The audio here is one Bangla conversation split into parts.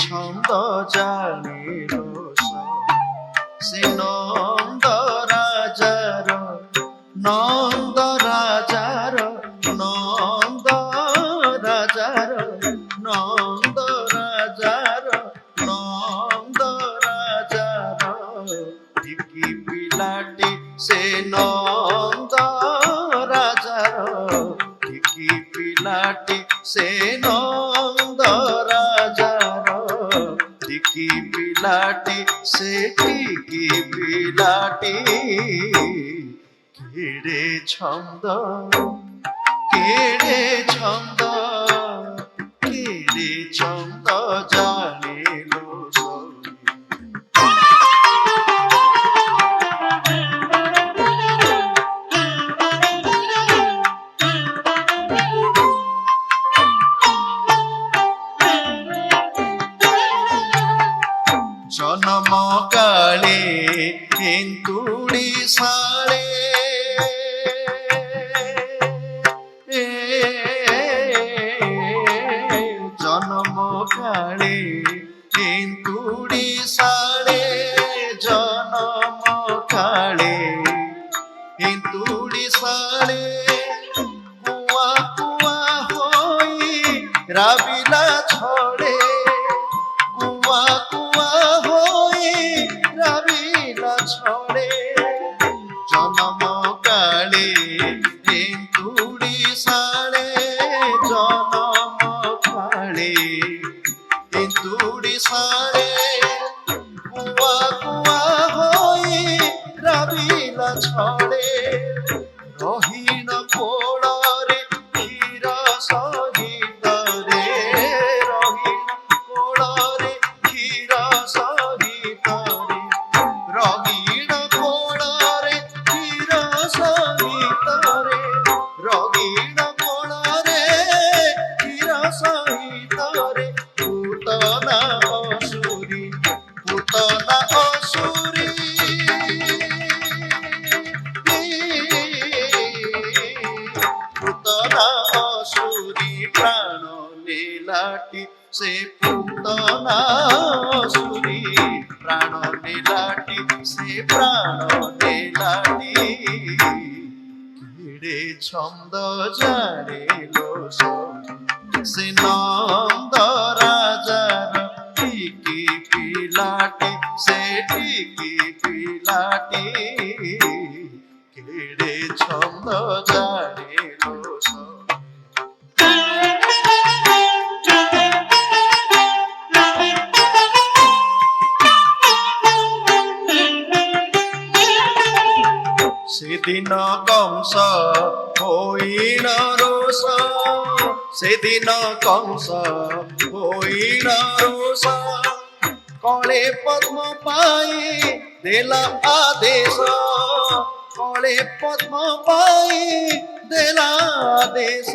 ছন্দ জানিল সে নন্দ রাজার নন্দ রাজার নন্দ রাজার নন্দ রাজার নন্দ রাজার টিকি পিলাটি সে নন্দ রাজার টিকি পিলাটি সে নন্দ রাজার টিকি পিলাটি সে টিকি পিলাটি কেড়ে ছন্দ কেড়ে ছন্দ কেড়ে ছন্দ জানিল জনম কালে হিন্দুড়ি সাড়ে জনম কালে হিন্দুড়ি সাড়ে জনম কালে হিন্দুড়ি সাড়ে কুয়া কুয়া হই রাবিলা ছড়ে কুয়া কুয়া হই রাবিলা ছড়ে জনম কালে হিন্দুড়ি সাড়ে জনম কালে হিন্দুড়ি সাড়ে কুয়া কুয়া হই রাবিলা ছড়ে রহিণ কোড়রে ক্ষীর সহিত রে রহিণ কোড়রে ক্ষীর সহিত রে রহিণ কোড়রে ক্ষীর সহিত রে রহিণ কোড়রে ক্ষীর সহিত রে পুতনা অসুরি পুতনা অসুরি পুতনা অসুরি প্রাণ নীলাটি সে পুতনা অসুরি প্রাণ নীলাটি সে প্রাণ নীলাটি কেড়ে ছন্দ জানিল সে নন্দ রাজার টিকি পিলাটি সে টিকি পিলাটি কেড়ে ছন্দ জানিল সেদিন কংস হইল রোষ সেদিন কংস হইল রোষ কলে পদ্ম পাই দেলা আদেশ কলে পদ্ম পাই দেলা আদেশ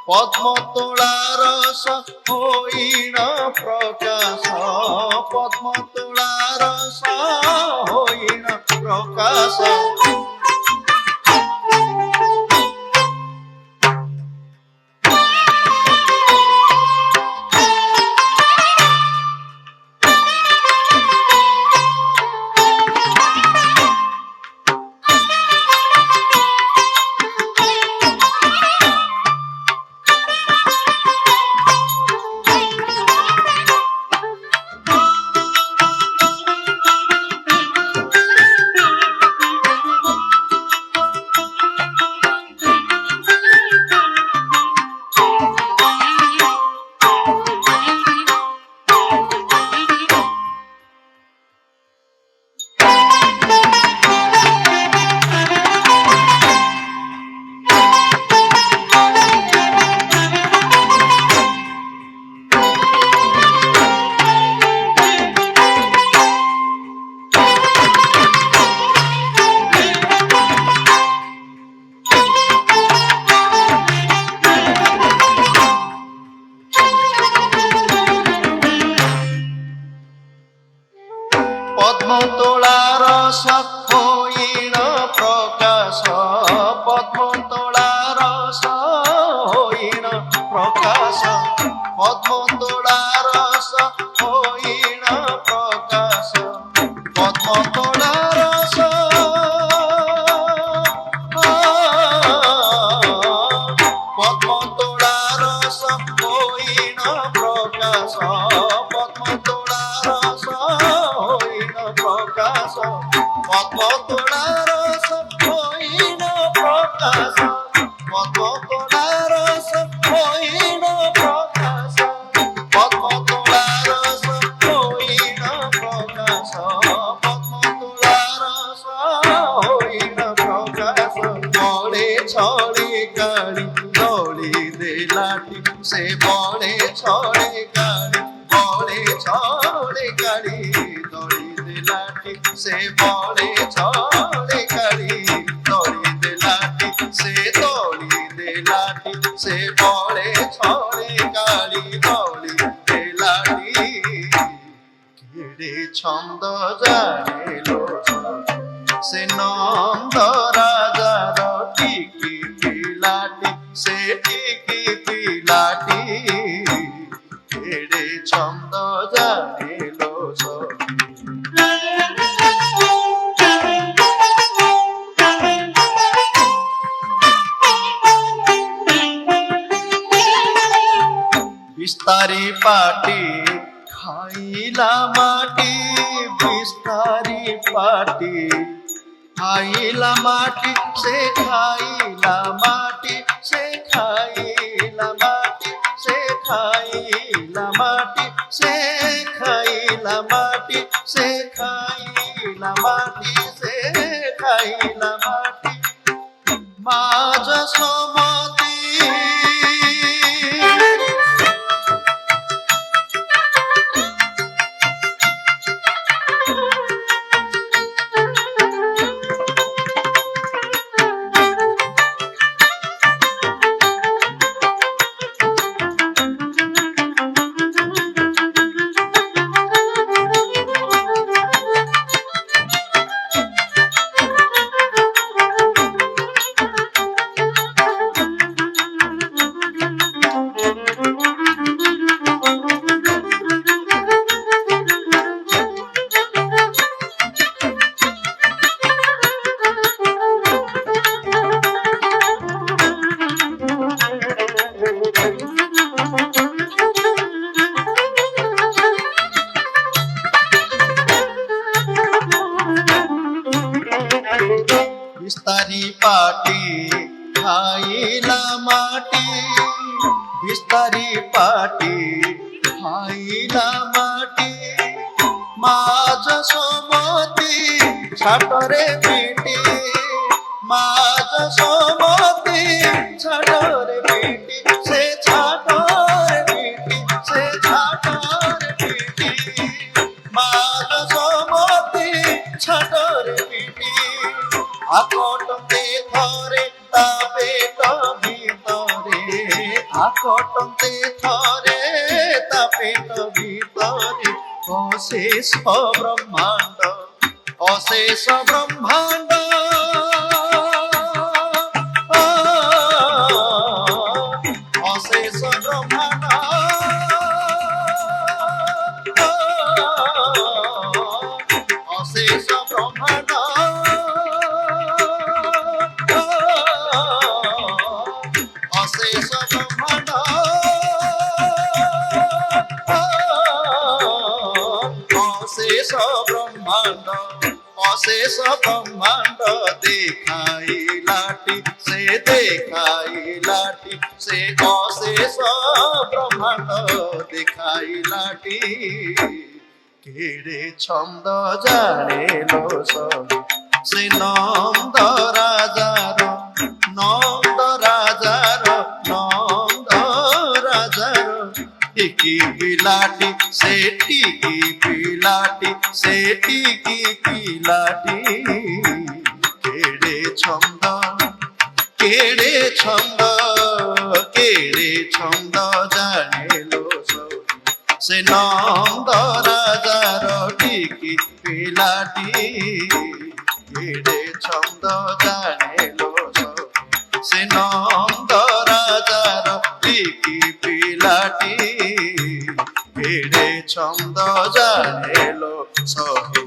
পদ্ম তোলার রস হইল প্রকাশ পদ্ম তোলার রস হইল প্রকাশ পদ্মতোলার সখ হইল প্রকাশ পদ্মতোলার সখ হইল প্রকাশ পদ্মতোলার হইন প্রকাশ পদ্ম তোলা রস হইন প্রকাশ পদ্ম তোলা রস হইন প্রকাশ পদ্ম তোলা রস হইন প্রকাশ পদ্ম তোলা রস হইন প্রকাশ পদ্ম তোলা রস হইন প্রকাশ বলে ছড়ে কালি দড়ি দে লাঠি সে বলে ছড়ে কালি বলে ছড়ে কালি দড়ি দে লাঠি সে বলে ছড়ে কালি দড়ি দে লাঠি সে দড়ি দে লাঠি সে বলে ছড়ে কালি দড়ি দে লাঠি কেড়ে ছন্দ জানিলো সে নন্দ রাজার টিকি পিলাটি সে টিকি পিলাটি কেড়ে ছন্দ জানিলো বিস্তারি পাটি খাইলা মাটি বিস্তারি পাটি খাইলা মাটি সে খাইলা মাটি সে খাইলা মাটি সে খাইলা মাটি সে খাইলা মাটি সে খাইলা মাটি সে খাইলা মাটি মাঝ সমতি বিস্তারি পাটি খাইলা মাটি বিস্তারি পাটি খাইলা মাটি মাঝ সমতি ছাটরে পিটি মাঝ সমতি ছাটরে পিটি সে ছাটরে পিটি সে ছাটরে পিটি মাঝ সমতি ছাটরে পিটি আকটতে ধরে তা পেট ভিতরে আকটতে ধরে তা পেট ভিতরে অশেষ ব্রহ্মাণ্ড অশেষ ব্রহ্মাণ্ড অশেষ ব্রহ্মাণ্ড অশেষ ব্রহ্মাণ্ড অশেষ ব্রহ্মাণ্ড অশেষ ব্রহ্মাণ্ড অশেষ ব্রহ্মাণ্ড দেখাইলাটি সে দেখাইলাটি সে অশেষ ব্রহ্মাণ্ড দেখাইলাটি কেড়ে ছন্দ জানিলো সে নন্দ রাজার নন্দ রাজার নন্দ রাজার টিকি পিলাটি সে টিকি পিলাটি সে টিকি পিলাটি কেড়ে ছন্দ কেড়ে ছন্দ কেড়ে ছন্দ জানিলো সে নন্দ রাজার টিকি পিলাটি কেড়ে ছন্দ জানিলো সে নন্দ রাজার টিকি পিলাটি কেড়ে ছন্দ জানিলো সহি